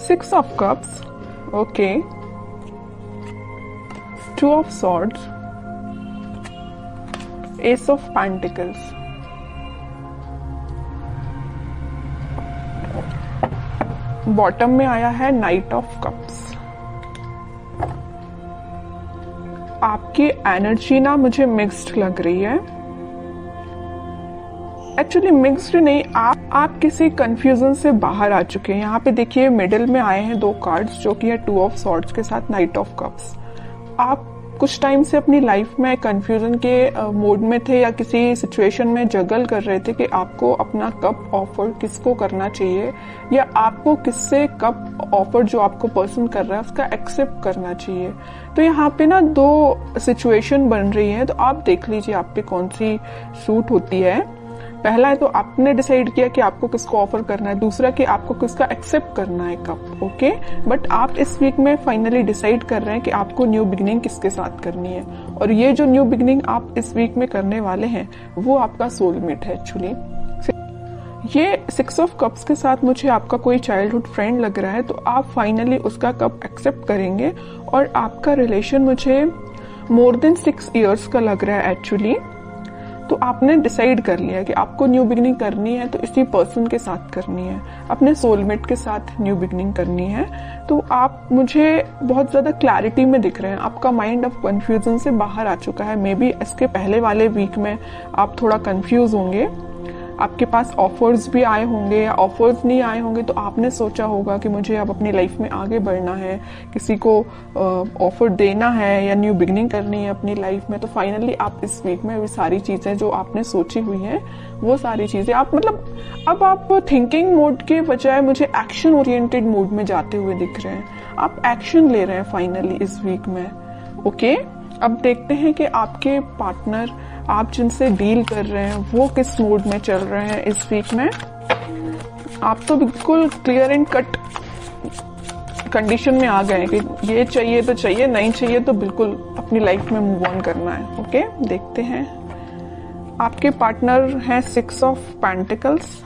6 of cups, okay, 2 of swords, ace of pentacles, bottom में आया है नाइट ऑफ कप्स। आपकी एनर्जी ना मुझे मिक्स्ड लग रही है, एक्चुअली मिक्स्ड नहीं, आप किसी कंफ्यूजन से बाहर आ चुके हैं। यहाँ पे देखिए मिडिल में आए हैं 2 कार्ड्स जो कि है 2 ऑफ सॉर्ड्स के साथ नाइट ऑफ कप्स। आप कुछ टाइम से अपनी लाइफ में कंफ्यूजन के मोड में थे या किसी सिचुएशन में जगल कर रहे थे कि आपको अपना कप ऑफर किसको करना चाहिए या आपको किससे कप ऑफर जो आपको पर्सन कर रहा है उसका एक्सेप्ट करना चाहिए। तो यहाँ पे ना 2 सिचुएशन बन रही है, तो आप देख लीजिए आप पे कौन सी सूट होती है। पहला है तो आपने डिसाइड किया कि आपको किसको ऑफर करना है, दूसरा कि आपको किसका एक्सेप्ट करना है कप, ओके। बट आप इस वीक में फाइनली डिसाइड कर रहे हैं कि आपको न्यू बिगिनिंग किसके साथ करनी है, और ये जो न्यू बिगिनिंग आप इस वीक में करने वाले हैं वो आपका सोलमेट है एक्चुअली। ये 6 ऑफ कप्स के साथ मुझे आपका कोई चाइल्डहुड फ्रेंड लग रहा है, तो आप फाइनली उसका कप एक्सेप्ट करेंगे और आपका रिलेशन मुझे मोर देन 6 इयर्स का लग रहा है एक्चुअली। तो आपने डिसाइड कर लिया कि आपको न्यू बिगिनिंग करनी है तो इसी पर्सन के साथ करनी है, अपने सोलमेट के साथ न्यू बिगिनिंग करनी है। तो आप मुझे बहुत ज्यादा क्लैरिटी में दिख रहे हैं, आपका माइंड अब कंफ्यूजन से बाहर आ चुका है। मे बी इसके पहले वाले वीक में आप थोड़ा कंफ्यूज होंगे, आपके पास ऑफर्स भी आए होंगे या ऑफर्स नहीं आए होंगे, तो आपने सोचा होगा कि मुझे अब अपनी लाइफ में आगे बढ़ना है, किसी को ऑफर देना है या न्यू बिगिनिंग करनी है अपनी लाइफ में। तो फाइनली आप इस वीक में वो सारी चीजें जो आपने सोची हुई हैं वो सारी चीजें आप अब आप थिंकिंग मोड के बजाय मुझे एक्शन ओरिएंटेड मोड में जाते हुए दिख रहे हैं। आप एक्शन ले रहे हैं फाइनली इस वीक में, ओके। अब देखते हैं कि आपके पार्टनर, आप जिनसे डील कर रहे हैं, वो किस मूड में चल रहे हैं इस वीक में। आप तो बिल्कुल क्लियर एंड कट कंडीशन में आ गए कि ये चाहिए तो चाहिए, नहीं चाहिए तो बिल्कुल अपनी लाइफ में मूव ऑन करना है, ओके। देखते हैं आपके पार्टनर हैं 6 of pentacles,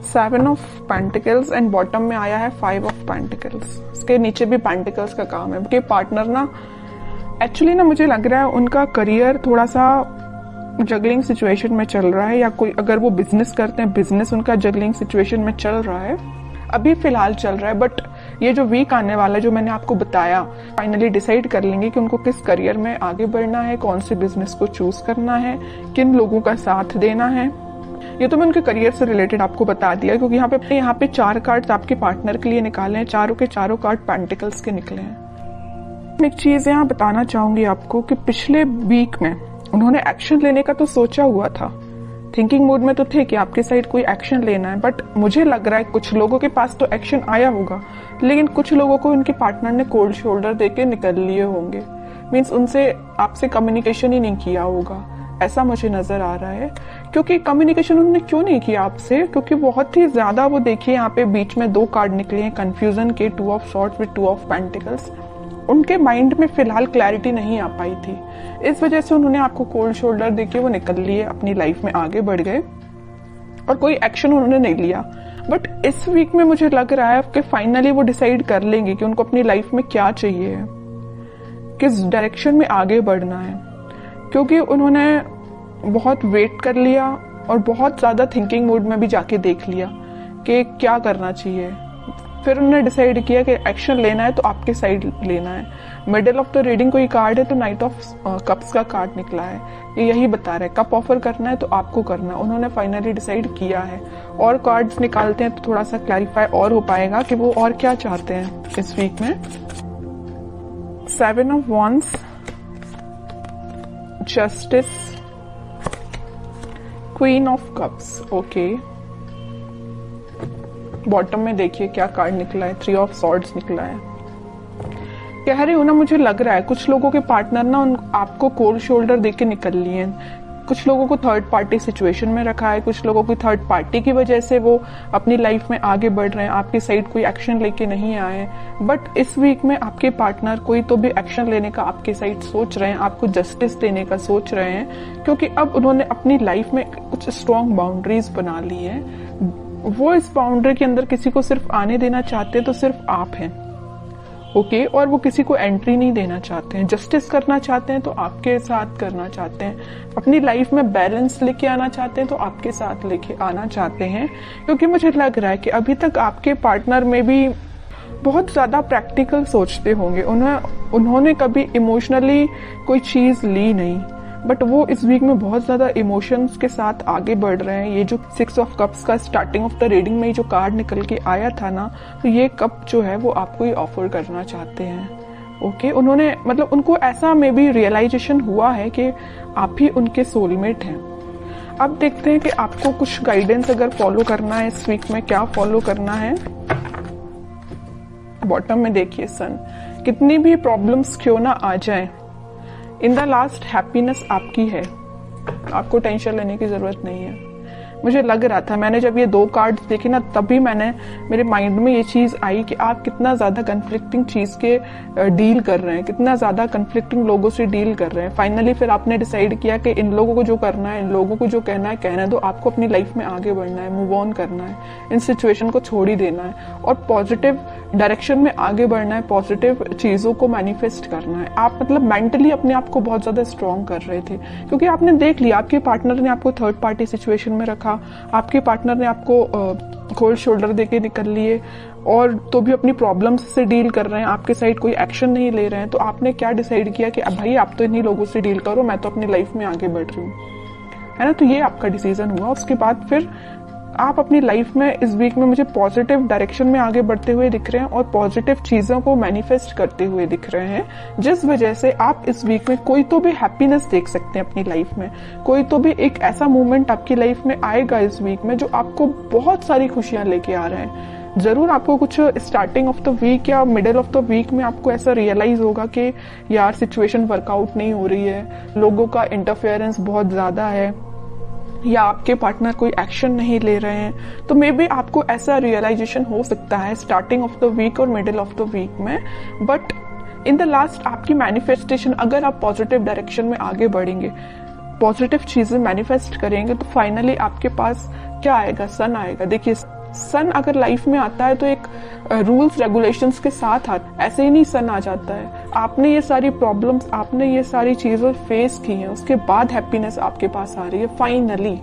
7 of pentacles and bottom में आया है 5 ऑफ पेंटिकल्स। इसके नीचे भी पेंटिकल्स का काम है। कि पार्टनर ना एक्चुअली ना मुझे लग रहा है उनका करियर थोड़ा सा जगलिंग सिचुएशन में चल रहा है, या कोई अगर वो बिजनेस करते हैं बिजनेस उनका जगलिंग सिचुएशन में चल रहा है, अभी फिलहाल चल रहा है। बट ये जो वीक आने वाला है जो मैंने आपको बताया, फाइनली डिसाइड कर लेंगे कि उनको किस करियर में आगे बढ़ना है, कौन से बिजनेस को चूज करना है, किन लोगों का साथ देना है। ये तो मैं उनके करियर से रिलेटेड आपको बता दिया, क्योंकि यहाँ पे 4 कार्ड्स आपके पार्टनर के लिए निकाले हैं, चारों के चारों कार्ड पेंटिकल्स के निकले हैं। एक चीज यहाँ बताना चाहूंगी आपको कि पिछले वीक में उन्होंने एक्शन लेने का तो सोचा हुआ था, थिंकिंग मोड में तो थे कि आपके साइड कोई एक्शन लेना है। बट मुझे लग रहा है कुछ लोगों के पास तो एक्शन आया होगा, लेकिन कुछ लोगों को उनके पार्टनर ने कोल्ड शोल्डर देके निकल लिए होंगे। मीन्स उनसे आपसे कम्युनिकेशन ही नहीं किया होगा, ऐसा मुझे नजर आ रहा है। क्योंकि कम्युनिकेशन उन्होंने क्यों नहीं किया आपसे, क्योंकि बहुत ही ज्यादा वो देखिए यहाँ पे बीच में 2 कार्ड निकले हैं कंफ्यूजन के, 2 of swords with 2 of pentacles. उनके माइंड में फिलहाल क्लैरिटी नहीं आ पाई थी, इस वजह से उन्होंने आपको कोल्ड शोल्डर देके वो निकल लिए, अपनी लाइफ में आगे बढ़ गए और कोई एक्शन उन्होंने नहीं लिया। बट इस वीक में मुझे लग रहा है कि फाइनली वो डिसाइड कर लेंगे कि उनको अपनी लाइफ में क्या चाहिए है, किस डायरेक्शन में आगे बढ़ना है। क्योंकि उन्होंने बहुत वेट कर लिया और बहुत ज्यादा थिंकिंग मोड में भी जाके देख लिया कि क्या करना चाहिए। फिर उन्होंने डिसाइड किया कि एक्शन लेना है तो आपके साइड लेना है। मिडिल ऑफ द रीडिंग कोई कार्ड है तो नाइट ऑफ कप्स का कार्ड निकला है, ये यही बता रहा है कप ऑफर करना है तो आपको करना है। उन्होंने फाइनली डिसाइड किया है। और कार्ड्स निकालते हैं तो थोड़ा सा क्लैरिफाई और हो पाएगा कि वो और क्या चाहते हैं इस वीक में। 7 of wands, justice, queen of cups, okay. Bottom में देखिए क्या कार्ड निकला है, 3 ऑफ सॉर्ड्स निकला है। कह रही हूं ना, मुझे लग रहा है कुछ लोगों के पार्टनर ना आपको कोल्ड शोल्डर देके निकल लिए हैं। कुछ लोगों को थर्ड पार्टी सिचुएशन में रखा है, कुछ लोगों की थर्ड पार्टी की वजह से वो अपनी लाइफ में आगे बढ़ रहे हैं, आपकी साइड कोई एक्शन लेके नहीं आए हैं। बट इस वीक में आपके पार्टनर कोई तो भी एक्शन लेने का आपकी साइड सोच रहे हैं, आपको जस्टिस देने का सोच रहे हैं, क्योंकि अब उन्होंने अपनी लाइफ में कुछ स्ट्रॉन्ग बाउंड्रीज बना ली है। वो इस बाउंड्री के अंदर किसी को सिर्फ आने देना चाहते हैं तो सिर्फ आप हैं, ओके, और वो किसी को एंट्री नहीं देना चाहते हैं। जस्टिस करना चाहते हैं तो आपके साथ करना चाहते हैं, अपनी लाइफ में बैलेंस लेके आना चाहते हैं तो आपके साथ लेके आना चाहते हैं। क्योंकि मुझे लग रहा है कि अभी तक आपके पार्टनर में भी बहुत ज्यादा प्रैक्टिकल सोचते होंगे, उन्होंने कभी इमोशनली कोई चीज ली नहीं, बट वो इस वीक में बहुत ज्यादा इमोशंस के साथ आगे बढ़ रहे हैं। ये जो 6 ऑफ कप्स का स्टार्टिंग ऑफ द रीडिंग में जो कार्ड निकल के आया था ना, तो ये कप जो है वो आपको ही ऑफर करना चाहते हैं, ओके। उन्होंने मतलब उनको ऐसा में भी रियलाइजेशन हुआ है कि आप ही उनके सोलमेट हैं। अब देखते हैं कि आपको कुछ गाइडेंस अगर फॉलो करना है इस वीक में, क्या फॉलो करना है। बॉटम में देखिए सन, कितनी भी प्रॉब्लम्स क्यों ना आ जाएं, इन द लास्ट हैप्पीनेस आपकी है, आपको टेंशन लेने की जरूरत नहीं है। मुझे लग रहा था, मैंने जब ये 2 कार्ड्स देखे ना, तभी मेरे माइंड में ये चीज आई कि आप कितना ज्यादा कन्फ्लिक्टिंग चीज के डील कर रहे हैं, कितना ज्यादा कन्फ्लिक्टिंग लोगों से डील कर रहे हैं। फाइनली फिर आपने डिसाइड किया कि इन लोगों को जो करना है, इन लोगों को जो कहना है कहना दो, आपको अपनी लाइफ में आगे बढ़ना है, मूव ऑन करना है, इन सिचुएशन को छोड़ ही देना है और पॉजिटिव डायरेक्शन में आगे बढ़ना है, पॉजिटिव चीजों को मैनिफेस्ट करना है। आप मतलब मेंटली अपने आप को बहुत ज्यादा स्ट्रॉन्ग कर रहे थे, क्योंकि आपने देख लिया आपके पार्टनर ने आपको थर्ड पार्टी सिचुएशन में रखा, आपके पार्टनर ने आपको कोल्ड शोल्डर देके निकल लिए, और तो भी अपनी प्रॉब्लम्स से डील कर रहे हैं, आपके साइड कोई एक्शन नहीं ले रहे हैं। तो आपने क्या डिसाइड किया कि अब भाई आप तो इन्हीं लोगों से डील करो, मैं तो अपनी लाइफ में आगे बढ़ रही हूँ, है ना। तो ये आपका डिसीजन हुआ। उसके बाद फिर आप अपनी लाइफ में इस वीक में मुझे पॉजिटिव डायरेक्शन में आगे बढ़ते हुए दिख रहे हैं और पॉजिटिव चीजों को मैनिफेस्ट करते हुए दिख रहे हैं, जिस वजह से आप इस वीक में कोई तो भी हैप्पीनेस देख सकते हैं अपनी लाइफ में। कोई तो भी एक ऐसा मोमेंट आपकी लाइफ में आएगा इस वीक में जो आपको बहुत सारी खुशियां लेके आ रहे हैं। जरूर आपको कुछ स्टार्टिंग ऑफ द वीक या मिडिल ऑफ द वीक में आपको ऐसा रियलाइज होगा कि यार सिचुएशन वर्कआउट नहीं हो रही है, लोगों का इंटरफेरेंस बहुत ज्यादा है, या आपके पार्टनर कोई एक्शन नहीं ले रहे हैं। तो मे बी आपको ऐसा रियलाइजेशन हो सकता है स्टार्टिंग ऑफ द वीक और मिडिल ऑफ द वीक में, बट इन द लास्ट आपकी मैनिफेस्टेशन, अगर आप पॉजिटिव डायरेक्शन में आगे बढ़ेंगे, पॉजिटिव चीजें मैनिफेस्ट करेंगे, तो फाइनली आपके पास क्या आएगा, सन आएगा। देखिए सन अगर लाइफ में आता है तो एक रूल्स रेगुलेशंस के साथ आता, ऐसे ही नहीं सन आ जाता है। आपने ये सारी प्रॉब्लम्स, आपने ये सारी चीजें फेस की हैं, उसके बाद हैप्पीनेस आपके पास आ रही है फाइनली।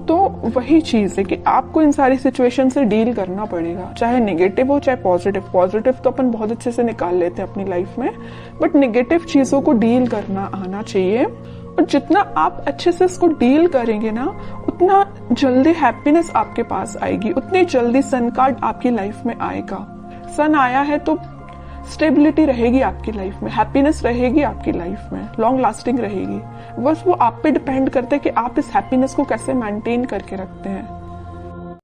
तो वही चीज है कि आपको इन सारी सिचुएशन से डील करना पड़ेगा, चाहे नेगेटिव हो चाहे पॉजिटिव। पॉजिटिव तो अपन बहुत अच्छे से निकाल लेते हैं अपनी लाइफ में, बट नेगेटिव चीजों को डील करना आना चाहिए। और जितना आप अच्छे से इसको डील करेंगे ना, उतना जल्दी हैप्पीनेस आपके पास आएगी, उतनी जल्दी सन कार्ड आपकी लाइफ में आएगा। सन आया है तो स्टेबिलिटी रहेगी आपकी लाइफ में, हैप्पीनेस रहेगी आपकी लाइफ में, लॉन्ग लास्टिंग रहेगी। बस वो आप पे डिपेंड करता है कि आप इस हैप्पीनेस को कैसे मेंटेन करके रखते हैं।